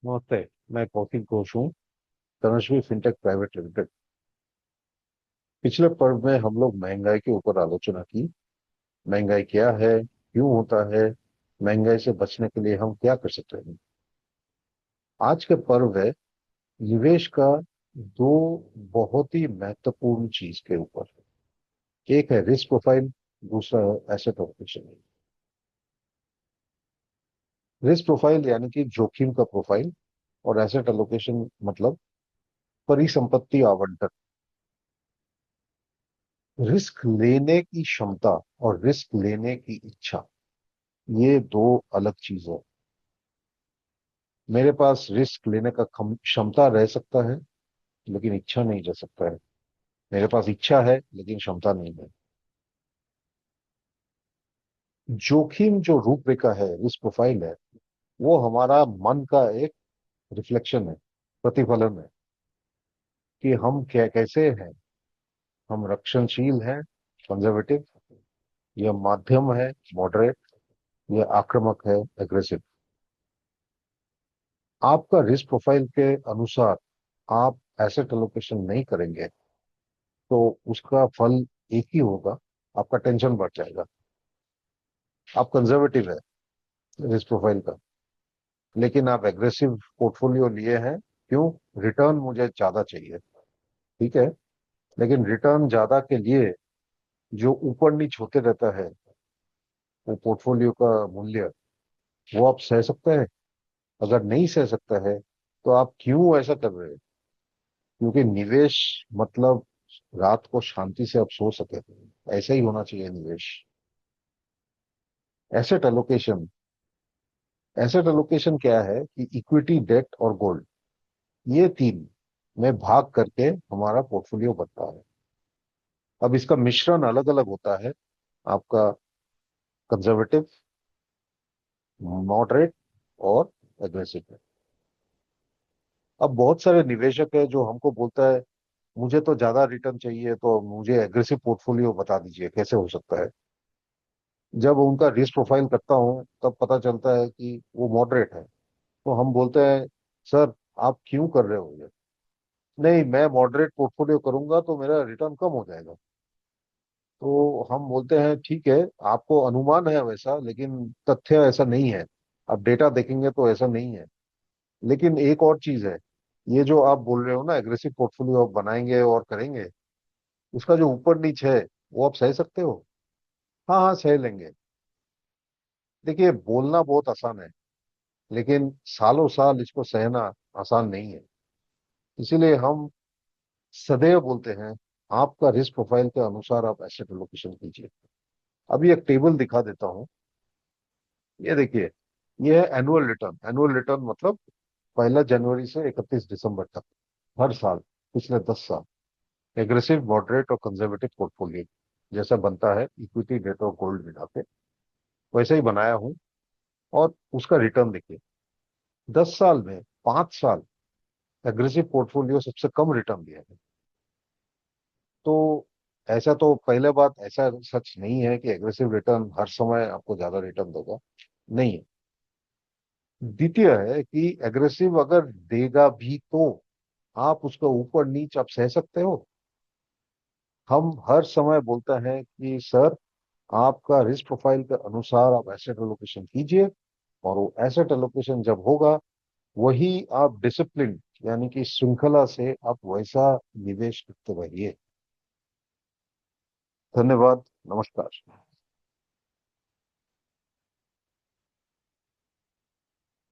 नमस्ते। मैं कौशिक घोष हूँ, तनुश्री फिनटेक प्राइवेट लिमिटेड। पिछले पर्व में हम लोग महंगाई के ऊपर आलोचना की। महंगाई क्या है, क्यों होता है, महंगाई से बचने के लिए हम क्या कर सकते हैं। आज के पर्व है निवेश का दो बहुत ही महत्वपूर्ण चीज के ऊपर। एक है रिस्क प्रोफाइल, दूसरा है एसेट एलोकेशन। रिस्क प्रोफाइल यानी कि जोखिम का प्रोफाइल, और एसेट एलोकेशन मतलब परिसंपत्ति आवंटन। रिस्क लेने की क्षमता और रिस्क लेने की इच्छा, ये दो अलग चीज है। मेरे पास रिस्क लेने का क्षमता रह सकता है, लेकिन इच्छा नहीं रह सकता है। मेरे पास इच्छा है लेकिन क्षमता नहीं है। जोखिम जो रूपरेखा है, रिस्क प्रोफाइल है, वो हमारा मन का एक रिफ्लेक्शन है, प्रतिफलन है कि हम क्या कैसे हैं। हम रक्षणशील हैं, कंजर्वेटिव, या माध्यम है, मॉडरेट, या आक्रामक है, एग्रेसिव। आपका रिस्क प्रोफाइल के अनुसार आप एसेट एलोकेशन नहीं करेंगे तो उसका फल एक ही होगा, आपका टेंशन बढ़ जाएगा। आप कंजर्वेटिव है रिस्क प्रोफाइल का, लेकिन आप एग्रेसिव पोर्टफोलियो लिए हैं। क्यों? रिटर्न मुझे ज्यादा चाहिए, ठीक है। लेकिन रिटर्न ज्यादा के लिए जो ऊपर नीच होते रहता है, वो पोर्टफोलियो का मूल्य, वो आप सह सकते हैं? अगर नहीं सह सकता है तो आप क्यों ऐसा कर रहे हैं? क्योंकि निवेश मतलब रात को शांति से आप सो सके, ऐसा ही होना चाहिए निवेश। एसेट एलोकेशन, एसेट एलोकेशन क्या है कि इक्विटी, डेट और गोल्ड, ये तीन में भाग करके हमारा पोर्टफोलियो बनता है। अब इसका मिश्रण अलग अलग होता है, आपका कंजर्वेटिव, मॉडरेट और एग्रेसिव। अब बहुत सारे निवेशक है जो हमको बोलता है मुझे तो ज्यादा रिटर्न चाहिए, तो मुझे एग्रेसिव पोर्टफोलियो बता दीजिए, कैसे हो सकता है। जब उनका रिस्क प्रोफाइल करता हूँ तब पता चलता है कि वो मॉडरेट है। तो हम बोलते हैं सर आप क्यों कर रहे हो ये? नहीं, मैं मॉडरेट पोर्टफोलियो करूंगा तो मेरा रिटर्न कम हो जाएगा। तो हम बोलते हैं ठीक है, आपको अनुमान है वैसा, लेकिन तथ्य ऐसा नहीं है। आप डेटा देखेंगे तो ऐसा नहीं है। लेकिन एक और चीज है, ये जो आप बोल रहे हो ना, एग्रेसिव पोर्टफोलियो आप बनाएंगे और करेंगे, उसका जो ऊपर नीच है वो आप सह सकते हो? हाँ हाँ, सह लेंगे। देखिए, बोलना बहुत आसान है, लेकिन सालों साल इसको सहना आसान नहीं है। इसीलिए हम सदैव बोलते हैं आपका रिस्क प्रोफाइल के अनुसार आप एसेट एलोकेशन कीजिए। अभी एक टेबल दिखा देता हूँ। ये देखिए, ये है एनुअल रिटर्न। एनुअल रिटर्न मतलब 1 जनवरी से 31 दिसंबर तक, हर साल, पिछले 10 साल। एग्रेसिव, मॉडरेट और कंजर्वेटिव पोर्टफोलियो जैसा बनता है, इक्विटी, डेट और गोल्ड मिला के वैसे ही बनाया हूँ। और उसका रिटर्न देखिए, 10 साल में 5 साल एग्रेसिव पोर्टफोलियो सबसे कम रिटर्न दिया है। तो ऐसा तो पहले बात, ऐसा सच नहीं है कि एग्रेसिव रिटर्न हर समय आपको ज्यादा रिटर्न देगा, नहीं है। द्वितीय है कि एग्रेसिव अगर देगा भी तो आप उसका ऊपर नीच आप सह सकते हो? हम हर समय बोलते हैं कि सर आपका रिस्क प्रोफाइल के अनुसार आप एसेट एलोकेशन कीजिए, और वो एसेट एलोकेशन जब होगा, वही आप डिसिप्लिन यानी कि श्रृंखला से आप वैसा निवेश करते रहिए। धन्यवाद। नमस्कार।